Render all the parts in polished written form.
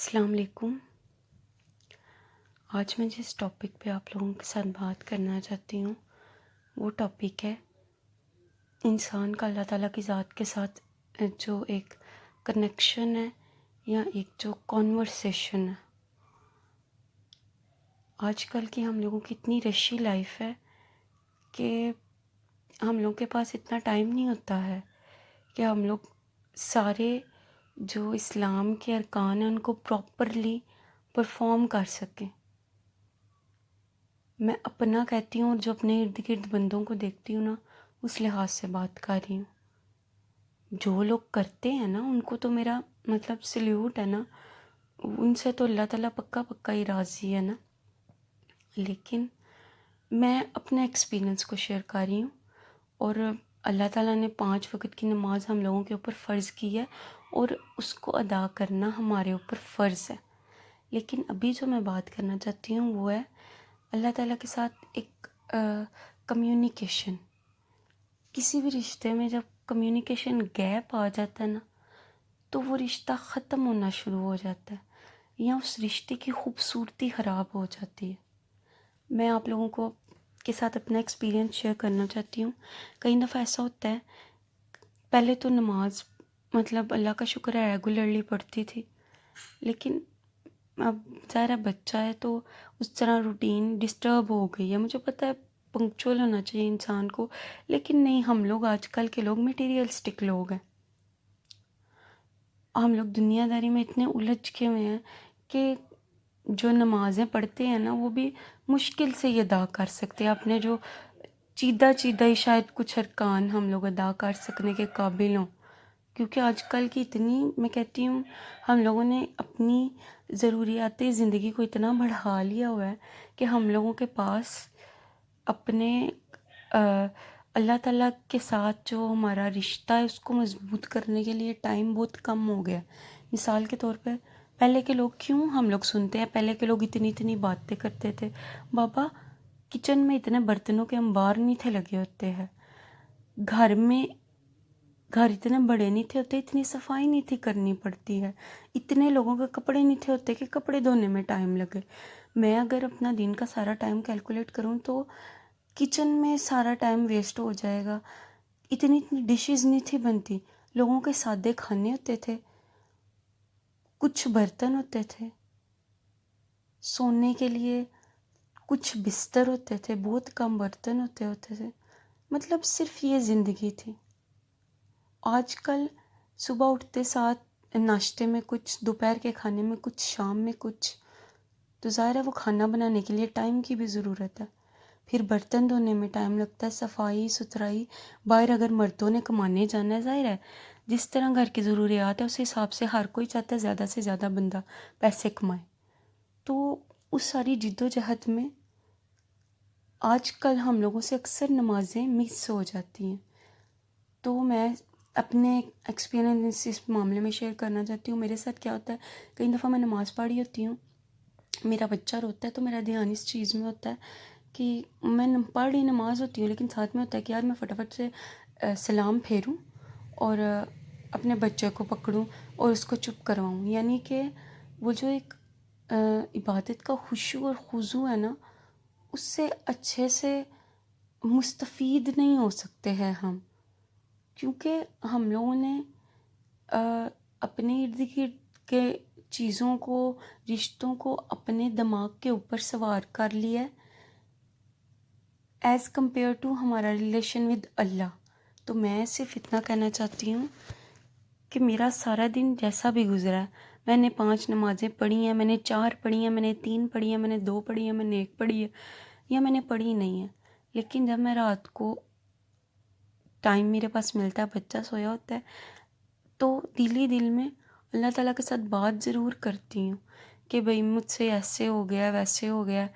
السلام علیکم۔ آج میں جس ٹاپک پہ آپ لوگوں کے ساتھ بات کرنا چاہتی ہوں وہ ٹاپک ہے انسان کا اللہ تعالیٰ کی ذات کے ساتھ جو ایک کنیکشن ہے یا ایک جو کانورسیشن ہے۔ آج کل کی ہم لوگوں کی اتنی رشی لائف ہے کہ ہم لوگوں کے پاس اتنا ٹائم نہیں ہوتا ہے کہ ہم لوگ سارے جو اسلام کے ارکان ہیں ان کو پراپرلی پرفارم کر سکیں۔ میں اپنا کہتی ہوں اور جو اپنے ارد گرد بندوں کو دیکھتی ہوں نا اس لحاظ سے بات کر رہی ہوں۔ جو لوگ کرتے ہیں نا ان کو تو میرا مطلب سلیوٹ ہے نا، ان سے تو اللہ تعالیٰ پکا پکا ہی راضی ہے نا۔ لیکن میں اپنے ایکسپیرئنس کو شیئر کر رہی ہوں، اور اللہ تعالیٰ نے 5 وقت کی نماز ہم لوگوں کے اوپر فرض کی ہے اور اس کو ادا کرنا ہمارے اوپر فرض ہے۔ لیکن ابھی جو میں بات کرنا چاہتی ہوں وہ ہے اللہ تعالیٰ کے ساتھ ایک کمیونیکیشن۔ کسی بھی رشتے میں جب کمیونیکیشن گیپ آ جاتا ہے نا تو وہ رشتہ ختم ہونا شروع ہو جاتا ہے یا اس رشتے کی خوبصورتی خراب ہو جاتی ہے۔ میں آپ لوگوں کو کے ساتھ اپنا ایکسپیرینس شیئر کرنا چاہتی ہوں۔ کئی دفعہ ایسا ہوتا ہے، پہلے تو نماز مطلب اللہ کا شکر ہے ریگولرلی پڑھتی تھی، لیکن اب ظاہر ہے بچہ ہے تو اس طرح روٹین ڈسٹرب ہو گئی ہے۔ مجھے پتہ ہے پنکچوئل ہونا چاہیے انسان کو، لیکن نہیں، ہم لوگ آج کل کے لوگ میٹیریلسٹک لوگ ہیں۔ ہم لوگ دنیا داری میں اتنے الجھ کے ہوئے ہیں کہ جو نمازیں پڑھتے ہیں نا وہ بھی مشکل سے یہ ادا کر سکتے ہیں۔ اپنے جو چیدہ ہی شاید کچھ ارکان ہم لوگ ادا کر سکنے کے قابل ہوں، کیونکہ آج کل کی اتنی، میں کہتی ہوں ہم لوگوں نے اپنی ضروریات زندگی کو اتنا بڑھا لیا ہوا ہے کہ ہم لوگوں کے پاس اپنے اللہ تعالیٰ کے ساتھ جو ہمارا رشتہ ہے اس کو مضبوط کرنے کے لیے ٹائم بہت کم ہو گیا۔ مثال کے طور پہ پہلے کے لوگ، کیوں ہم لوگ سنتے ہیں پہلے کے لوگ اتنی باتیں کرتے تھے، بابا کچن میں اتنے برتنوں کے انبار نہیں تھے لگے ہوتے ہیں، گھر اتنے بڑے نہیں تھے ہوتے، اتنی صفائی نہیں تھی کرنی پڑتی ہے، اتنے لوگوں کے کپڑے نہیں تھے ہوتے کہ کپڑے دھونے میں ٹائم لگے۔ میں اگر اپنا دن کا سارا ٹائم کیلکولیٹ کروں تو کچن میں سارا ٹائم ویسٹ ہو جائے گا۔ اتنی ڈشز نہیں تھی بنتی، لوگوں کے سادے کھانے ہوتے تھے، کچھ برتن ہوتے تھے، سونے کے لیے کچھ بستر ہوتے تھے، بہت کم برتن ہوتے تھے، مطلب صرف یہ زندگی تھی۔ آج کل صبح اٹھتے ساتھ ناشتے میں کچھ، دوپہر کے کھانے میں کچھ، شام میں کچھ، تو ظاہر ہے وہ کھانا بنانے کے لیے ٹائم کی بھی ضرورت ہے، پھر برتن دھونے میں ٹائم لگتا ہے، صفائی ستھرائی، باہر اگر مردوں نے کمانے جانا ہے، ظاہر ہے جس طرح گھر کی ضروریات ہے اس حساب سے ہر کوئی چاہتا ہے زیادہ سے زیادہ بندہ پیسے کمائے، تو اس ساری جد و جہد میں آج کل ہم لوگوں سے اکثر نمازیں مس ہو جاتی ہیں۔ تو میں اپنے ایکسپیرینس اس معاملے میں شیئر کرنا چاہتی ہوں۔ میرے ساتھ کیا ہوتا ہے، کئی دفعہ میں نماز پڑھی ہوتی ہوں، میرا بچہ روتا ہے تو میرا دھیان اس چیز میں ہوتا ہے کہ میں پڑھ رہی نماز ہوتی ہوں، لیکن ساتھ میں ہوتا ہے کہ یار میں فٹافٹ سے سلام پھیروں اور اپنے بچے کو پکڑوں اور اس کو چپ کرواؤں، یعنی کہ وہ جو ایک عبادت کا خشوع اور خضوع ہے نا، اس سے اچھے سے مستفید نہیں ہو سکتے ہیں ہم، کیونکہ ہم لوگوں نے اپنے ارد گرد کے چیزوں کو، رشتوں کو اپنے دماغ کے اوپر سوار کر لیا ہے ایز کمپیئر ٹو ہمارا ریلیشن ود اللہ۔ تو میں صرف اتنا کہنا چاہتی ہوں کہ میرا سارا دن جیسا بھی گزرا ہے، میں نے 5 نمازیں پڑھی ہیں، میں نے 4 پڑھی ہیں، میں نے 3 پڑھی ہیں، میں نے 2 پڑھی ہیں، میں نے 1 پڑھی ہے، یا میں نے پڑھی نہیں ہے، لیکن جب میں رات کو ٹائم میرے پاس ملتا ہے، بچہ سویا ہوتا ہے، تو دل ہی دل میں اللہ تعالیٰ کے ساتھ بات ضرور کرتی ہوں کہ بھئی مجھ سے ایسے ہو گیا، ویسے ہو گیا،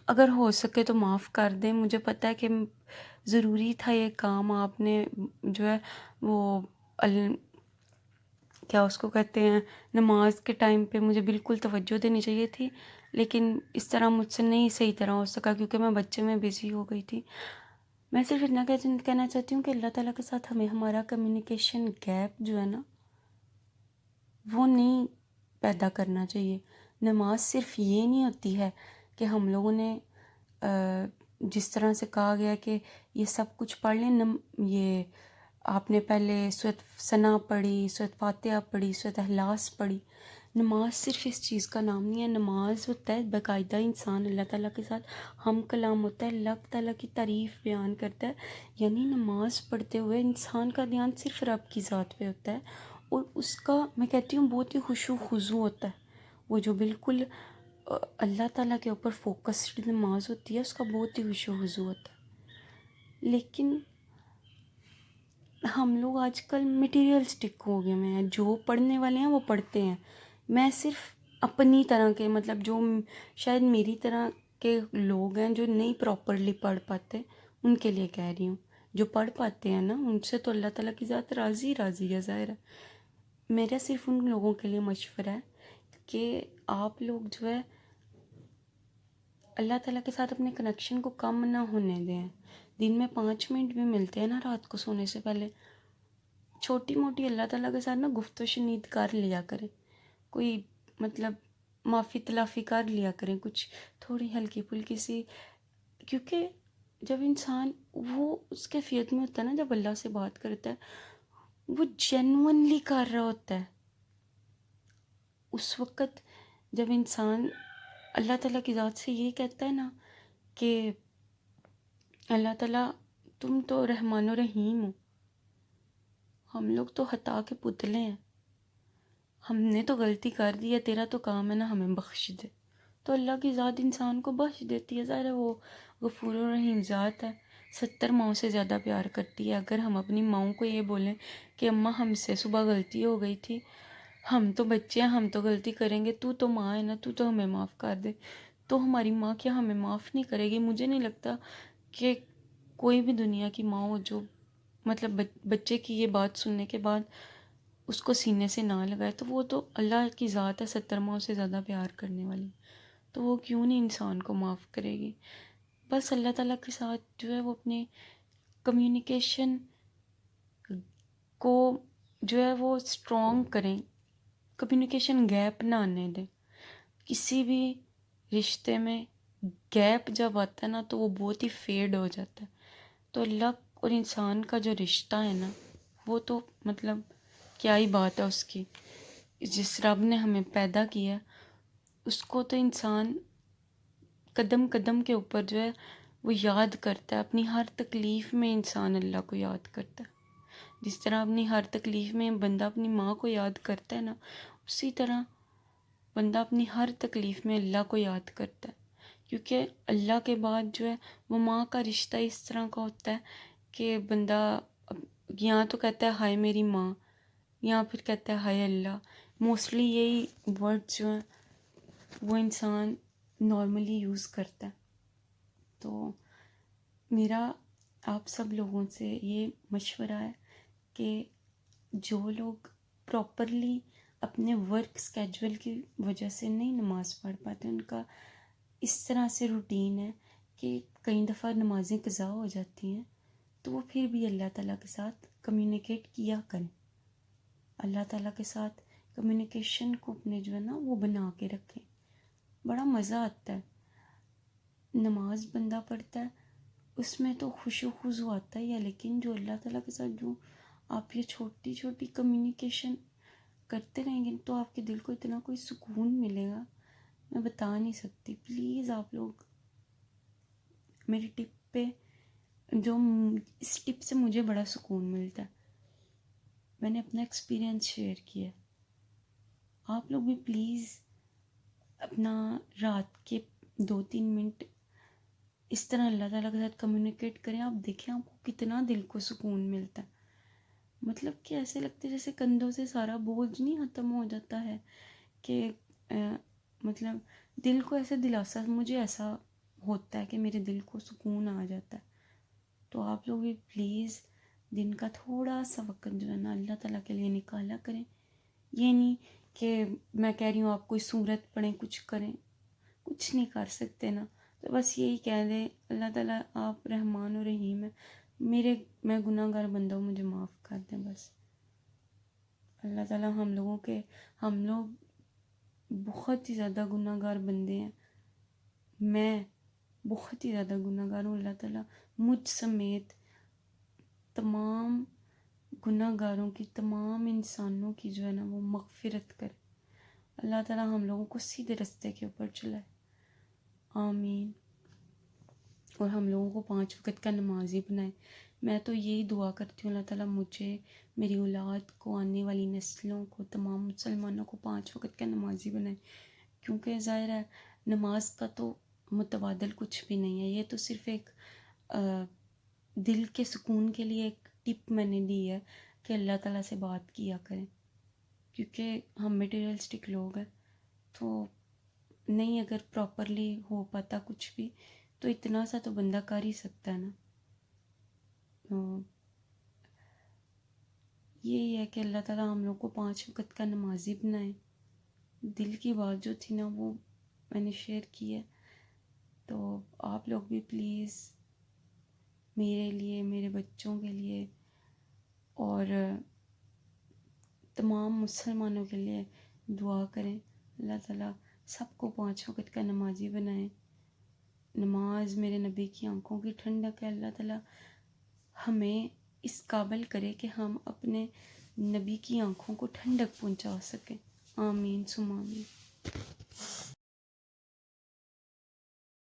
اگر ہو سکے تو معاف کر دیں، مجھے پتہ ہے کہ ضروری تھا یہ کام، آپ نے جو ہے وہ کیا اس کو کہتے ہیں، نماز کے ٹائم پہ مجھے بالکل توجہ دینی چاہیے تھی، لیکن اس طرح مجھ سے نہیں صحیح طرح ہو سکا کیونکہ میں بچے میں بزی ہو گئی تھی۔ میں صرف اتنا کہنا چاہتی ہوں کہ اللہ تعالیٰ کے ساتھ ہمیں ہمارا کمیونیکیشن گیپ جو ہے نا وہ نہیں پیدا کرنا چاہیے. نماز صرف یہ نہیں ہوتی ہے کہ ہم لوگوں نے جس طرح سے کہا گیا کہ یہ سب کچھ پڑھ لیں. یہ آپ نے پہلے سورۃ ثنا پڑھی، سورۃ فاتحہ پڑھی، سورۃ اخلاص پڑھی. نماز صرف اس چیز کا نام نہیں ہے. نماز ہوتا ہے باقاعدہ انسان اللہ تعالیٰ کے ساتھ ہم کلام ہوتا ہے، اللہ تعالیٰ کی تعریف بیان کرتا ہے. یعنی نماز پڑھتے ہوئے انسان کا دھیان صرف رب کی ذات پہ ہوتا ہے، اور اس کا میں کہتی ہوں بہت ہی خشوع و خضوع ہوتا ہے. وہ جو بالکل اللہ تعالیٰ کے اوپر فوکسڈ نماز ہوتی ہے اس کا بہت ہی خشوع و خضوع ہوتا ہے. لیکن ہم لوگ آج کل مٹیریلسٹک ہو گئے ہیں. جو پڑھنے والے ہیں وہ پڑھتے ہیں. میں صرف اپنی طرح کے مطلب جو شاید میری طرح کے لوگ ہیں جو نہیں پراپرلی پڑھ پاتے ان کے لیے کہہ رہی ہوں. جو پڑھ پاتے ہیں نا ان سے تو اللہ تعالیٰ کی ذات راضی راضی ہے ظاہر ہے. میرا صرف ان لوگوں کے لیے مشورہ ہے کہ آپ لوگ جو ہے اللہ تعالیٰ کے ساتھ اپنے کنیکشن کو کم نہ ہونے دیں. دن میں 5 منٹ بھی ملتے ہیں نا رات کو سونے سے پہلے، چھوٹی موٹی اللہ تعالیٰ کے ساتھ نا گفت و شنید کر لیا کریں. کوئی مطلب معافی تلافی کر لیا کریں، کچھ تھوڑی ہلکی پھلکی سی. کیونکہ جب انسان وہ اس کیفیت میں ہوتا ہے نا جب اللہ سے بات کرتا ہے وہ جینونلی کر رہا ہوتا ہے. اس وقت جب انسان اللہ تعالیٰ کی ذات سے یہ کہتا ہے نا کہ اللہ تعالیٰ تم تو رحمان و رحیم ہو، ہم لوگ تو خطا کے پتلے ہیں، ہم نے تو غلطی کر دی ہے، تیرا تو کام ہے نا ہمیں بخش دے. تو اللہ کی ذات انسان کو بخش دیتی ہے. ظاہر ہے وہ غفور و رحیم ذات ہے، 70 ماؤں سے زیادہ پیار کرتی ہے. اگر ہم اپنی ماؤں کو یہ بولیں کہ اماں ہم سے صبح غلطی ہو گئی تھی، ہم تو بچے ہیں، ہم تو غلطی کریں گے، تو ماں ہے نا، تو ہمیں معاف کر دے، تو ہماری ماں کیا ہمیں معاف نہیں کرے گی؟ مجھے نہیں لگتا کہ کوئی بھی دنیا کی ماں ہو جو مطلب بچے کی یہ بات سننے کے بعد اس کو سینے سے نہ لگائے. تو وہ تو اللہ کی ذات ہے 70 ماؤں سے زیادہ پیار کرنے والی، تو وہ کیوں نہیں انسان کو معاف کرے گی؟ بس اللہ تعالیٰ کے ساتھ جو ہے وہ اپنے کمیونیکیشن کو جو ہے وہ اسٹرانگ کریں. کمیونیکیشن گیپ نہ آنے دیں. کسی بھی رشتے میں گیپ جب آتا ہے نا تو وہ بہت ہی فیڈ ہو جاتا ہے. تو اللہ اور انسان کا جو رشتہ ہے نا وہ تو مطلب کیا ہی بات ہے اس کی. جس رب نے ہمیں پیدا کیا اس کو تو انسان قدم قدم کے اوپر جو ہے وہ یاد کرتا ہے. اپنی ہر تکلیف میں انسان اللہ کو یاد کرتا ہے. جس طرح اپنی ہر تکلیف میں بندہ اپنی ماں کو یاد کرتا ہے نا، اسی طرح بندہ اپنی ہر تکلیف میں اللہ کو یاد کرتا ہے. کیونکہ اللہ کے بعد جو ہے وہ ماں کا رشتہ اس طرح کا ہوتا ہے کہ بندہ یہاں تو کہتا ہے ہائے میری ماں، یا پھر کہتا ہے ہائے اللہ. موسٹلی یہی ورڈ جو ہیں وہ انسان نارملی یوز کرتا ہے. تو میرا آپ سب لوگوں سے یہ مشورہ ہے کہ جو لوگ پراپرلی اپنے ورک اسکیجول کی وجہ سے نہیں نماز پڑھ پاتے، ان کا اس طرح سے روٹین ہے کہ کئی دفعہ نمازیں قضا ہو جاتی ہیں، تو وہ پھر بھی اللہ تعالیٰ کے ساتھ کمیونیکیٹ کیا کریں. اللہ تعالیٰ کے ساتھ کمیونیکیشن کو اپنے جو ہے نا وہ بنا کے رکھیں. بڑا مزہ آتا ہے. نماز بندہ پڑھتا ہے اس میں تو خشوع و خضوع آتا ہی ہے، لیکن جو اللہ تعالیٰ کے ساتھ جو آپ یہ چھوٹی چھوٹی کمیونیکیشن کرتے رہیں گے تو آپ کے دل کو اتنا کوئی سکون ملے گا میں بتا نہیں سکتی. پلیز آپ لوگ میری ٹپ پہ جو اس ٹپ سے مجھے بڑا سکون ملتا ہے، میں نے اپنا ایکسپیرینس شیئر کیا. آپ لوگ بھی پلیز اپنا رات کے 2-3 منٹ اس طرح اللہ تعالیٰ کے ساتھ کمیونیکیٹ کریں. آپ دیکھیں آپ کو کتنا دل کو سکون ملتا ہے. مطلب کہ ایسے لگتے جیسے کندھوں سے سارا بوجھ نہیں ختم ہو جاتا ہے کہ مطلب دل کو ایسے دلاسا، مجھے ایسا ہوتا ہے کہ میرے دل کو سکون آ جاتا ہے. تو آپ لوگ بھی پلیز دن کا تھوڑا سا وقت جو ہے نا اللہ تعالیٰ کے لیے نکالا کریں. یہ نہیں کہ میں کہہ رہی ہوں آپ کوئی سورت پڑھیں، کچھ کریں، کچھ نہیں کر سکتے نا، تو بس یہی کہہ دیں اللہ تعالیٰ آپ رحمان و رحیم ہیں، میں گناہ گار بندہ ہوں، مجھے معاف کر دیں. بس اللہ تعالیٰ ہم لوگ بہت ہی زیادہ گناہ گار بندے ہیں، میں بہت ہی زیادہ گناہ گار ہوں۔ اللہ تعالیٰ مجھ سمیت تمام گناہ گاروں کی، تمام انسانوں کی جو ہے نا وہ مغفرت کرے۔ اللہ تعالیٰ ہم لوگوں کو سیدھے رستے کے اوپر چلائے، آمین۔ اور ہم لوگوں کو 5 وقت کا نمازی بنائے۔ میں تو یہی دعا کرتی ہوں، اللہ تعالیٰ مجھے، میری اولاد کو، آنے والی نسلوں کو، تمام مسلمانوں کو 5 وقت کا نمازی بنائے، کیونکہ ظاہر ہے نماز کا تو متبادل کچھ بھی نہیں ہے۔ یہ تو صرف ایک دل کے سکون کے لیے ایک ٹپ میں نے دی ہے کہ اللہ تعالیٰ سے بات کیا کریں، کیونکہ ہم میٹیریلسٹک لوگ ہیں، تو نہیں اگر پراپرلی ہو پاتا کچھ بھی تو اتنا سا تو بندہ کر ہی سکتا ہے نا۔ یہی ہے کہ اللہ تعالیٰ ہم لوگ کو 5 وقت کا نمازی بنائے۔ دل کی بات جو تھی نا وہ میں نے شیئر کی ہے، تو آپ لوگ بھی پلیز میرے لیے، میرے بچوں کے لیے اور تمام مسلمانوں کے لیے دعا کریں، اللہ تعالیٰ سب کو 5 وقت کا نمازی بنائے۔ نماز میرے نبی کی آنکھوں کی ٹھنڈک ہے، اللہ تعالیٰ ہمیں اس قابل کرے کہ ہم اپنے نبی کی آنکھوں کو ٹھنڈک پہنچا سکیں، آمین ثم آمین۔